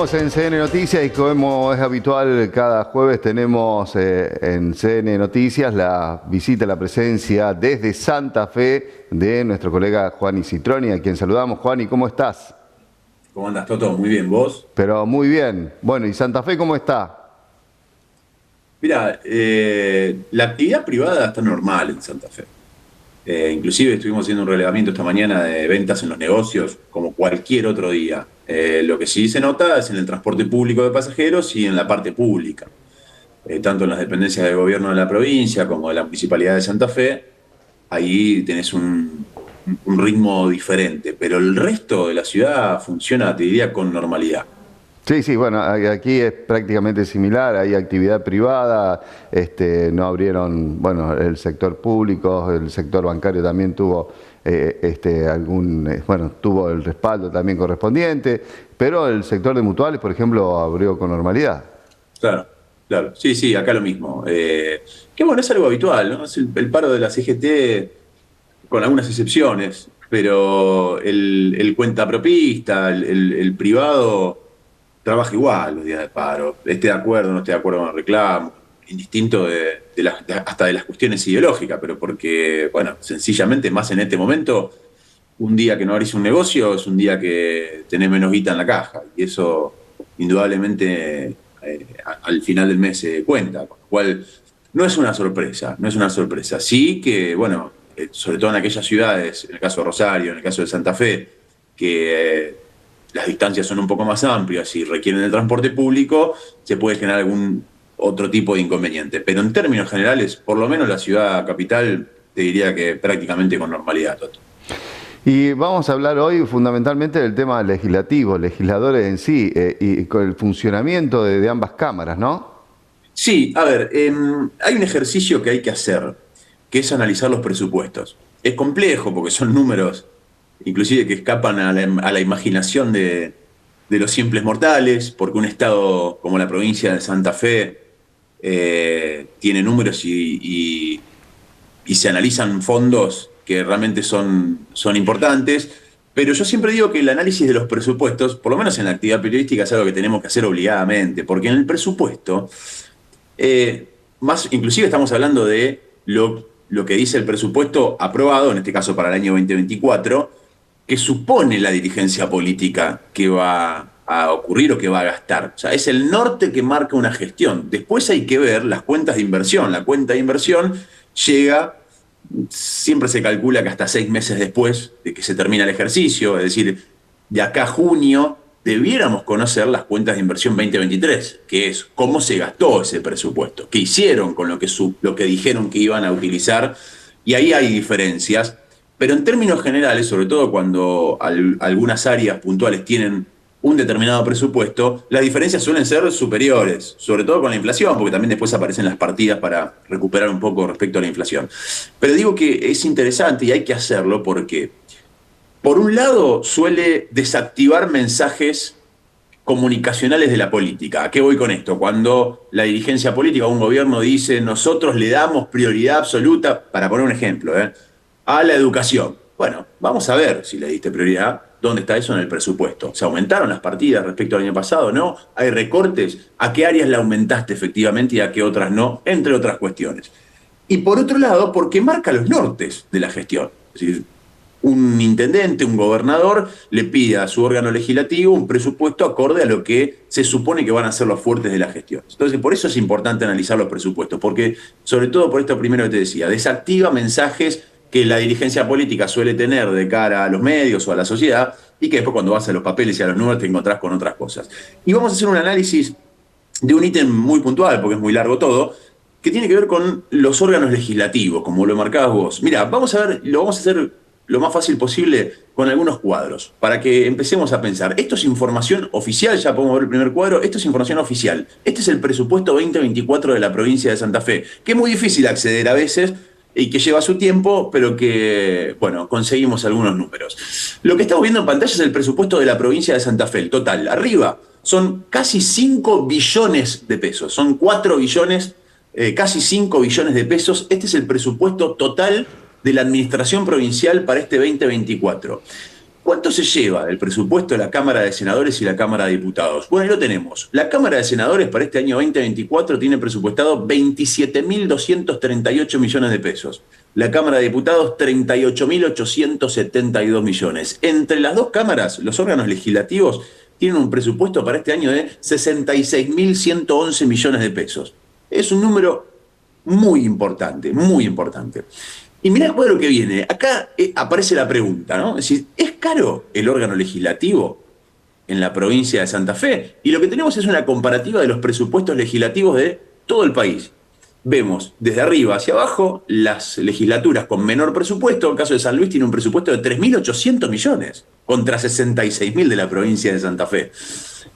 Seguimos en CN Noticias y como es habitual, cada jueves tenemos en CN Noticias la visita, la presencia desde Santa Fe de nuestro colega Juani Citroni, a quien saludamos. Juani, ¿cómo estás? ¿Cómo andas, Toto? Muy bien, ¿vos? Pero muy bien. Bueno, ¿y Santa Fe cómo está? Mira, la actividad privada está normal en Santa Fe. Inclusive estuvimos haciendo un relevamiento esta mañana de ventas en los negocios, como cualquier otro día. Lo que sí se nota es en el transporte público de pasajeros y en la parte pública. Tanto en las dependencias del gobierno de la provincia como de la Municipalidad de Santa Fe, ahí tenés un ritmo diferente. Pero el resto de la ciudad funciona, te diría, con normalidad. Sí, sí, bueno, aquí es prácticamente similar, hay actividad privada, no abrieron, bueno, el sector público, el sector bancario también tuvo bueno, tuvo el respaldo también correspondiente, pero el sector de mutuales, por ejemplo, abrió con normalidad. Claro, claro. Sí, sí, acá lo mismo. Que bueno, es algo habitual, ¿no? Es el paro de la CGT con algunas excepciones, pero el cuentapropista, el privado trabaja igual los días de paro. Esté de acuerdo, no esté de acuerdo con el reclamo, indistinto hasta de las cuestiones ideológicas, pero porque, bueno, sencillamente más en este momento, un día que no abrís un negocio es un día que tenés menos guita en la caja, y eso indudablemente al final del mes se cuenta, con lo cual no es una sorpresa, no es una sorpresa. Sí que, bueno, sobre todo en aquellas ciudades, en el caso de Rosario, en el caso de Santa Fe, que las distancias son un poco más amplias y requieren el transporte público, se puede generar algún otro tipo de inconveniente. Pero en términos generales, por lo menos la ciudad capital, te diría que prácticamente con normalidad, Toto. Y vamos a hablar hoy fundamentalmente del tema legislativo, legisladores en sí, y con el funcionamiento de ambas cámaras, ¿no? Sí, a ver, hay un ejercicio que hay que hacer, que es analizar los presupuestos. Es complejo porque son números, inclusive que escapan a la imaginación de los simples mortales, porque un estado como la provincia de Santa Fe tiene números y se analizan fondos que realmente son importantes. Pero yo siempre digo que el análisis de los presupuestos, por lo menos en la actividad periodística, es algo que tenemos que hacer obligadamente, porque en el presupuesto más, inclusive estamos hablando de lo que dice el presupuesto aprobado, en este caso para el año 2024, que supone la dirigencia política que va a ocurrir o que va a gastar. O sea, es el norte que marca una gestión. Después hay que ver las cuentas de inversión. La cuenta de inversión llega, siempre se calcula que hasta 6 meses después de que se termina el ejercicio, es decir, de acá a junio debiéramos conocer las cuentas de inversión 2023, que es cómo se gastó ese presupuesto, qué hicieron con lo que dijeron que iban a utilizar, y ahí hay diferencias, pero en términos generales, sobre todo cuando algunas áreas puntuales tienen un determinado presupuesto, las diferencias suelen ser superiores, sobre todo con la inflación, porque también después aparecen las partidas para recuperar un poco respecto a la inflación. Pero digo que es interesante y hay que hacerlo porque por un lado, suele desactivar mensajes comunicacionales de la política. ¿A qué voy con esto? Cuando la dirigencia política o un gobierno dice nosotros le damos prioridad absoluta, para poner un ejemplo, a la educación. Bueno, vamos a ver si le diste prioridad. ¿Dónde está eso en el presupuesto? ¿Se aumentaron las partidas respecto al año pasado? ¿No? ¿Hay recortes? ¿A qué áreas la aumentaste efectivamente y a qué otras no? Entre otras cuestiones. Y por otro lado, porque marca los nortes de la gestión. Es decir, un intendente, un gobernador, le pide a su órgano legislativo un presupuesto acorde a lo que se supone que van a ser los fuertes de la gestión. Entonces, por eso es importante analizar los presupuestos, porque, sobre todo por esto primero que te decía, desactiva mensajes que la dirigencia política suele tener de cara a los medios o a la sociedad, y que después cuando vas a los papeles y a los números te encontrás con otras cosas. Y vamos a hacer un análisis de un ítem muy puntual, porque es muy largo todo, que tiene que ver con los órganos legislativos, como lo marcabas vos. Mira, vamos a ver, lo vamos a hacer lo más fácil posible con algunos cuadros, para que empecemos a pensar. Esto es información oficial, ya podemos ver el primer cuadro, esto es información oficial. Este es el presupuesto 2024 de la provincia de Santa Fe, que es muy difícil acceder a veces y que lleva su tiempo, pero que, bueno, conseguimos algunos números. Lo que estamos viendo en pantalla es el presupuesto de la provincia de Santa Fe, el total. Arriba son casi 5 billones de pesos, son 4 billones, casi 5 billones de pesos. Este es el presupuesto total de la administración provincial para este 2024. ¿Cuánto se lleva del presupuesto de la Cámara de Senadores y la Cámara de Diputados? Bueno, ahí lo tenemos. La Cámara de Senadores para este año 2024 tiene presupuestado 27.238 millones de pesos. La Cámara de Diputados, 38.872 millones. Entre las dos cámaras, los órganos legislativos tienen un presupuesto para este año de 66.111 millones de pesos. Es un número muy importante, muy importante. Y mirá el cuadro que viene. Acá aparece la pregunta, ¿no? Es decir, ¿es caro el órgano legislativo en la provincia de Santa Fe? Y lo que tenemos es una comparativa de los presupuestos legislativos de todo el país. Vemos desde arriba hacia abajo las legislaturas con menor presupuesto. El caso de San Luis tiene un presupuesto de 3.800 millones contra 66.000 de la provincia de Santa Fe.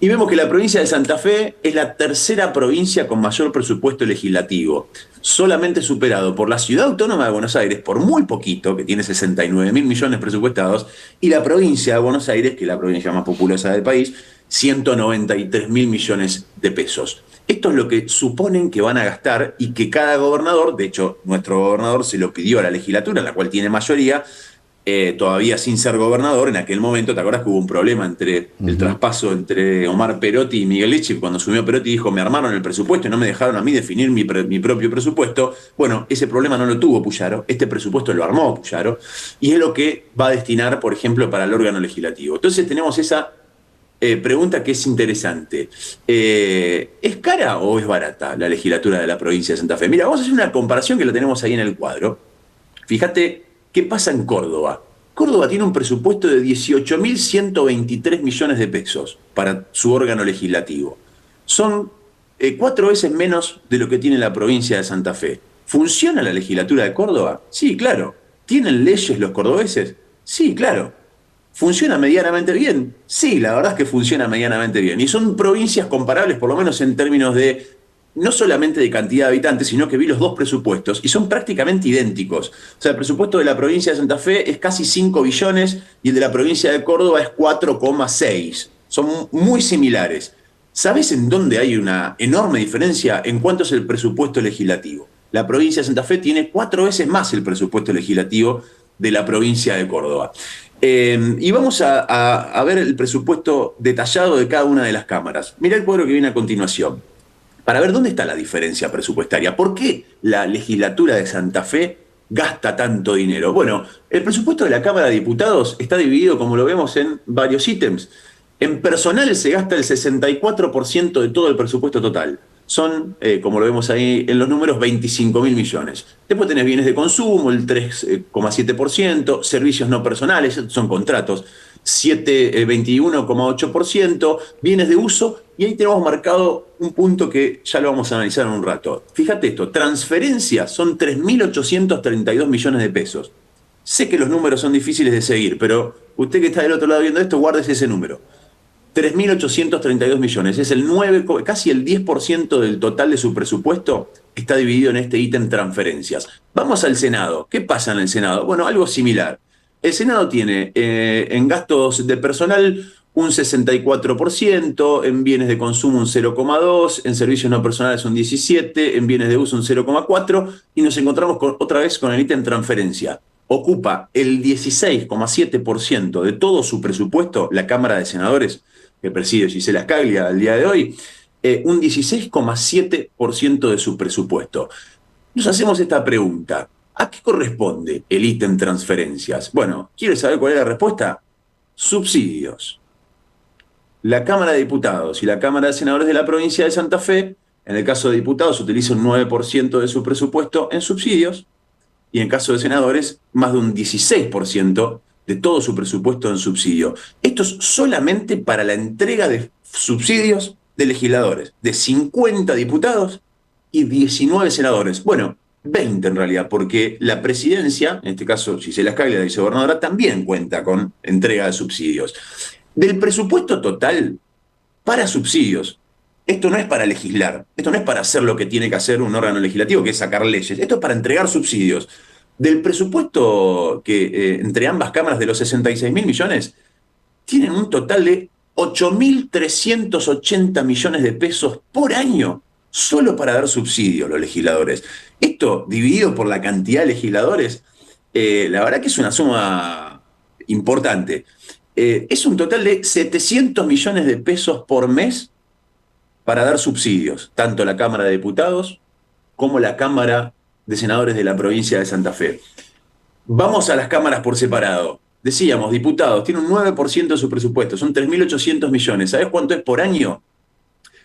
Y vemos que la provincia de Santa Fe es la tercera provincia con mayor presupuesto legislativo, solamente superado por la Ciudad Autónoma de Buenos Aires, por muy poquito, que tiene 69.000 millones presupuestados, y la provincia de Buenos Aires, que es la provincia más populosa del país, 193.000 millones de pesos. Esto es lo que suponen que van a gastar y que cada gobernador, de hecho, nuestro gobernador se lo pidió a la legislatura, la cual tiene mayoría, todavía sin ser gobernador. En aquel momento, ¿te acuerdas que hubo un problema entre el traspaso entre Omar Perotti y Miguel Lichi? Cuando asumió Perotti dijo, me armaron el presupuesto y no me dejaron a mí definir mi propio presupuesto. Bueno, ese problema no lo tuvo Puyaro, este presupuesto lo armó Puyaro, y es lo que va a destinar, por ejemplo, para el órgano legislativo. Entonces tenemos esa pregunta que es interesante. ¿Es cara o es barata la legislatura de la provincia de Santa Fe? Mira, vamos a hacer una comparación que lo tenemos ahí en el cuadro. Fíjate qué pasa en Córdoba. Córdoba tiene un presupuesto de 18.123 millones de pesos para su órgano legislativo. Son 4 veces menos de lo que tiene la provincia de Santa Fe. ¿Funciona la legislatura de Córdoba? Sí, claro. ¿Tienen leyes los cordobeses? Sí, claro. ¿Funciona medianamente bien? Sí, la verdad es que funciona medianamente bien. Y son provincias comparables, por lo menos en términos de, no solamente de cantidad de habitantes, sino que vi los dos presupuestos y son prácticamente idénticos. O sea, el presupuesto de la provincia de Santa Fe es casi 5 billones y el de la provincia de Córdoba es 4,6. Son muy similares. ¿Sabés en dónde hay una enorme diferencia en cuánto es el presupuesto legislativo? La provincia de Santa Fe tiene 4 veces más el presupuesto legislativo de la provincia de Córdoba. Y vamos a ver el presupuesto detallado de cada una de las cámaras. Mirá el cuadro que viene a continuación, para ver dónde está la diferencia presupuestaria. ¿Por qué la legislatura de Santa Fe gasta tanto dinero? Bueno, el presupuesto de la Cámara de Diputados está dividido, como lo vemos, en varios ítems. En personal se gasta el 64% de todo el presupuesto total. Son, como lo vemos ahí en los números, 25.000 millones. Después tenés bienes de consumo, el 3,7%, servicios no personales, son contratos, 21,8%, bienes de uso, y ahí tenemos marcado un punto que ya lo vamos a analizar en un rato. Fíjate esto, transferencias son 3.832 millones de pesos. Sé que los números son difíciles de seguir, pero usted que está del otro lado viendo esto, guárdese ese número. 3.832 millones, es el 9, casi el 10% del total de su presupuesto está dividido en este ítem transferencias. Vamos al Senado. ¿Qué pasa en el Senado? Bueno, algo similar. El Senado tiene en gastos de personal un 64%, en bienes de consumo un 0,2%, en servicios no personales un 17%, en bienes de uso un 0,4%, y nos encontramos otra vez con el ítem transferencia. Ocupa el 16,7% de todo su presupuesto la Cámara de Senadores, que preside Gisela Scaglia al día de hoy, un 16,7% de su presupuesto. Nos hacemos esta pregunta. ¿A qué corresponde el ítem transferencias? Bueno, ¿quieres saber cuál es la respuesta? Subsidios. La Cámara de Diputados y la Cámara de Senadores de la provincia de Santa Fe, en el caso de diputados, utiliza un 9% de su presupuesto en subsidios, y en caso de senadores, más de un 16% de todo su presupuesto en subsidio. Esto es solamente para la entrega de subsidios de legisladores, de 50 diputados y 19 senadores. Bueno, 20 en realidad, porque la presidencia, en este caso Gisela Scaglia, la vicegobernadora, también cuenta con entrega de subsidios. Del presupuesto total para subsidios, esto no es para legislar, esto no es para hacer lo que tiene que hacer un órgano legislativo, que es sacar leyes, esto es para entregar subsidios. Del presupuesto que entre ambas cámaras de los 66.000 millones, tienen un total de 8.380 millones de pesos por año solo para dar subsidios los legisladores. Esto dividido por la cantidad de legisladores, la verdad que es una suma importante. es un total de 700 millones de pesos por mes para dar subsidios, tanto la Cámara de Diputados como la Cámara de Senadores de la provincia de Santa Fe. Vamos a las cámaras por separado. Decíamos, diputados, tiene un 9% de su presupuesto, son 3.800 millones. ¿Sabés cuánto es por año?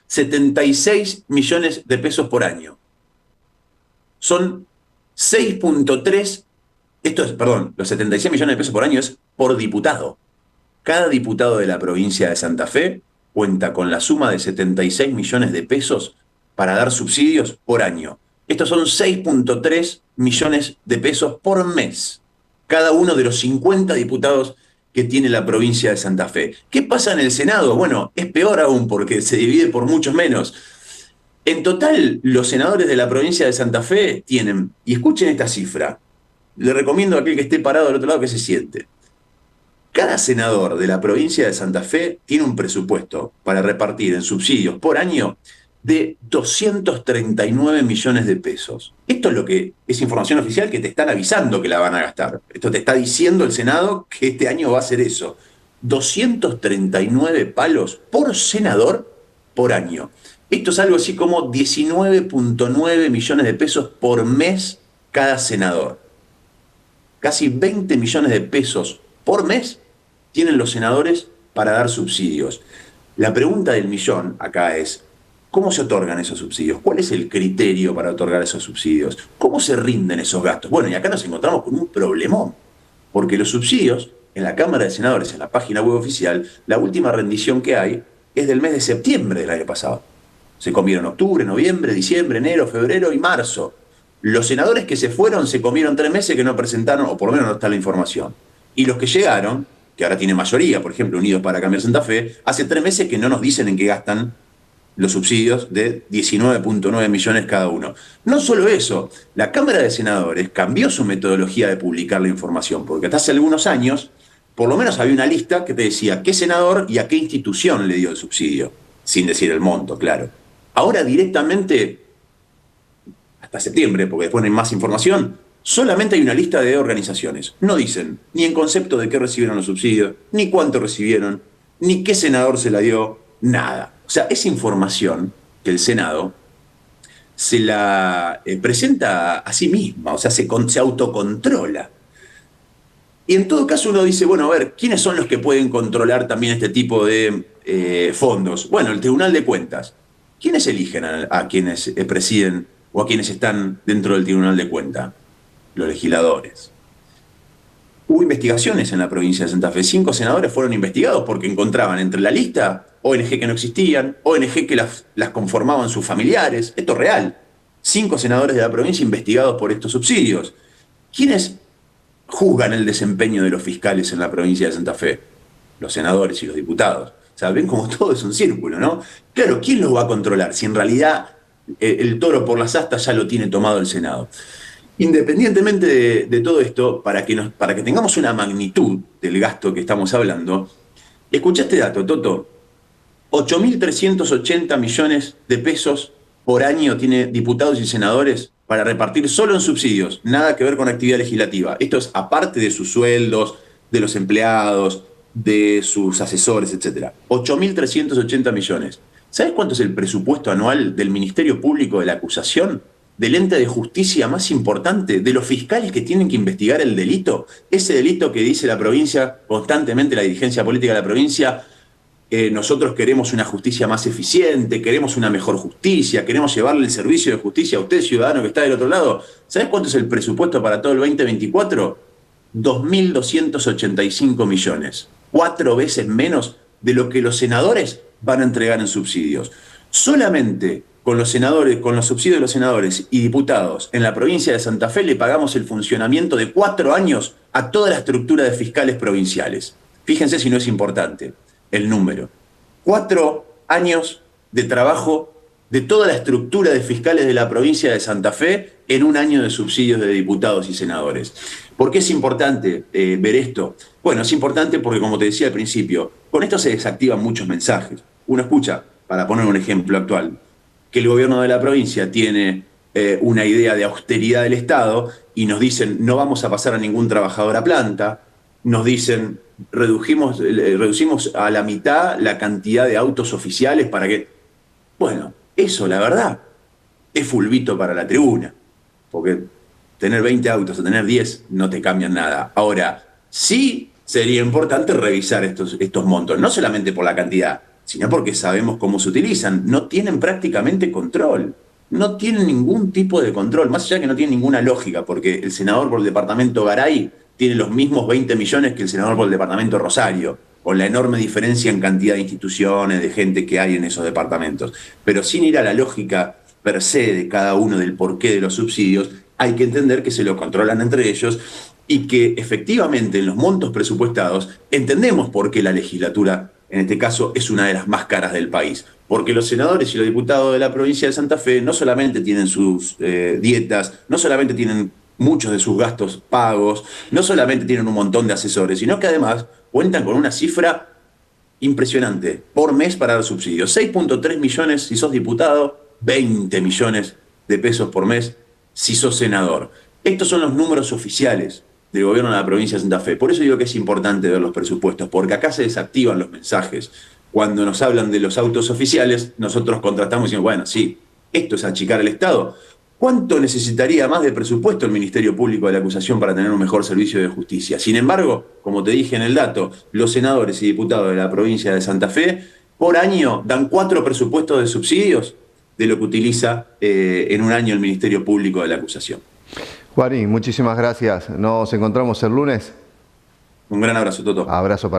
76 millones de pesos por año. Son 6.3, los 76 millones de pesos por año es por diputado. Cada diputado de la provincia de Santa Fe cuenta con la suma de 76 millones de pesos para dar subsidios por año. Estos son 6.3 millones de pesos por mes, cada uno de los 50 diputados que tiene la provincia de Santa Fe. ¿Qué pasa en el Senado? Bueno, es peor aún porque se divide por muchos menos. En total, los senadores de la provincia de Santa Fe tienen, y escuchen esta cifra, le recomiendo a aquel que esté parado del otro lado que se siente. Cada senador de la provincia de Santa Fe tiene un presupuesto para repartir en subsidios por año de 239 millones de pesos. Esto es lo que es información oficial que te están avisando que la van a gastar. Esto te está diciendo el Senado que este año va a ser eso. 239 palos por senador por año. Esto es algo así como 19.9 millones de pesos por mes cada senador. Casi 20 millones de pesos por mes tienen los senadores para dar subsidios. La pregunta del millón acá es, ¿cómo se otorgan esos subsidios? ¿Cuál es el criterio para otorgar esos subsidios? ¿Cómo se rinden esos gastos? Bueno, y acá nos encontramos con un problemón, porque los subsidios, en la Cámara de Senadores, en la página web oficial, la última rendición que hay es del mes de septiembre del año pasado. Se comieron octubre, noviembre, diciembre, enero, febrero y marzo. Los senadores que se fueron se comieron 3 meses que no presentaron, o por lo menos no está la información. Y los que llegaron, que ahora tienen mayoría, por ejemplo, Unidos para Cambiar Santa Fe, hace 3 meses que no nos dicen en qué gastan los subsidios de 19.9 millones cada uno. No solo eso, la Cámara de Senadores cambió su metodología de publicar la información, porque hasta hace algunos años, por lo menos había una lista que te decía qué senador y a qué institución le dio el subsidio, sin decir el monto, claro. Ahora directamente, hasta septiembre, porque después no hay más información, solamente hay una lista de organizaciones. No dicen ni en concepto de qué recibieron los subsidios, ni cuánto recibieron, ni qué senador se la dio, nada. O sea, esa información que el Senado se la presenta a sí misma, o sea, se autocontrola. Y en todo caso uno dice, bueno, a ver, ¿quiénes son los que pueden controlar también este tipo de fondos? Bueno, el Tribunal de Cuentas. ¿Quiénes eligen a quienes presiden o a quienes están dentro del Tribunal de Cuentas? Los legisladores. Hubo investigaciones en la provincia de Santa Fe. 5 senadores fueron investigados porque encontraban entre la lista ONG que no existían, ONG que las conformaban sus familiares. Esto es real. 5 senadores de la provincia investigados por estos subsidios. ¿Quiénes juzgan el desempeño de los fiscales en la provincia de Santa Fe? Los senadores y los diputados. O sea, ven como todo es un círculo, ¿no? Claro, ¿quién los va a controlar si en realidad el toro por las astas ya lo tiene tomado el Senado? Independientemente de todo esto, para que tengamos una magnitud del gasto que estamos hablando, escuchá este dato, Toto. 8.380 millones de pesos por año tiene diputados y senadores para repartir solo en subsidios, nada que ver con actividad legislativa. Esto es aparte de sus sueldos, de los empleados, de sus asesores, etc. 8.380 millones. ¿Sabes cuánto es el presupuesto anual del Ministerio Público de la Acusación? Del ente de justicia más importante, de los fiscales que tienen que investigar el delito, ese delito que dice la provincia, constantemente la dirigencia política de la provincia, nosotros queremos una justicia más eficiente, queremos una mejor justicia, queremos llevarle el servicio de justicia a usted, ciudadano que está del otro lado. ¿Sabes cuánto es el presupuesto para todo el 2024? 2.285 millones, 4 veces menos de lo que los senadores van a entregar en subsidios. Solamente con los senadores, con los subsidios de los senadores y diputados en la provincia de Santa Fe le pagamos el funcionamiento de 4 años a toda la estructura de fiscales provinciales. Fíjense si no es importante el número. 4 años de trabajo de toda la estructura de fiscales de la provincia de Santa Fe en un año de subsidios de diputados y senadores. ¿Por qué es importante ver esto? Bueno, es importante porque, como te decía al principio, con esto se desactivan muchos mensajes. Uno escucha, para poner un ejemplo actual, que el gobierno de la provincia tiene una idea de austeridad del Estado y nos dicen no vamos a pasar a ningún trabajador a planta, nos dicen reducimos a la mitad la cantidad de autos oficiales para que... Bueno, eso, la verdad, es fulbito para la tribuna, porque tener 20 autos o tener 10 no te cambian nada. Ahora, sí sería importante revisar estos montos, no solamente por la cantidad, sino porque sabemos cómo se utilizan. No tienen prácticamente control, no tienen ningún tipo de control, más allá que no tienen ninguna lógica, porque el senador por el departamento Garay tiene los mismos 20 millones que el senador por el departamento Rosario, con la enorme diferencia en cantidad de instituciones, de gente que hay en esos departamentos. Pero sin ir a la lógica per se de cada uno del porqué de los subsidios, hay que entender que se lo controlan entre ellos y que efectivamente en los montos presupuestados entendemos por qué la legislatura, en este caso, es una de las más caras del país. Porque los senadores y los diputados de la provincia de Santa Fe no solamente tienen sus dietas, no solamente tienen muchos de sus gastos pagos, no solamente tienen un montón de asesores, sino que además cuentan con una cifra impresionante por mes para dar subsidios. 6.3 millones si sos diputado, 20 millones de pesos por mes si sos senador. Estos son los números oficiales del gobierno de la provincia de Santa Fe. Por eso digo que es importante ver los presupuestos, porque acá se desactivan los mensajes. Cuando nos hablan de los autos oficiales, nosotros contrastamos y decimos, bueno, sí, esto es achicar el Estado. ¿Cuánto necesitaría más de presupuesto el Ministerio Público de la Acusación para tener un mejor servicio de justicia? Sin embargo, como te dije en el dato, los senadores y diputados de la provincia de Santa Fe por año dan 4 presupuestos de subsidios de lo que utiliza en un año el Ministerio Público de la Acusación. Juaní, muchísimas gracias. Nos encontramos el lunes. Un gran abrazo, Toto. Abrazo para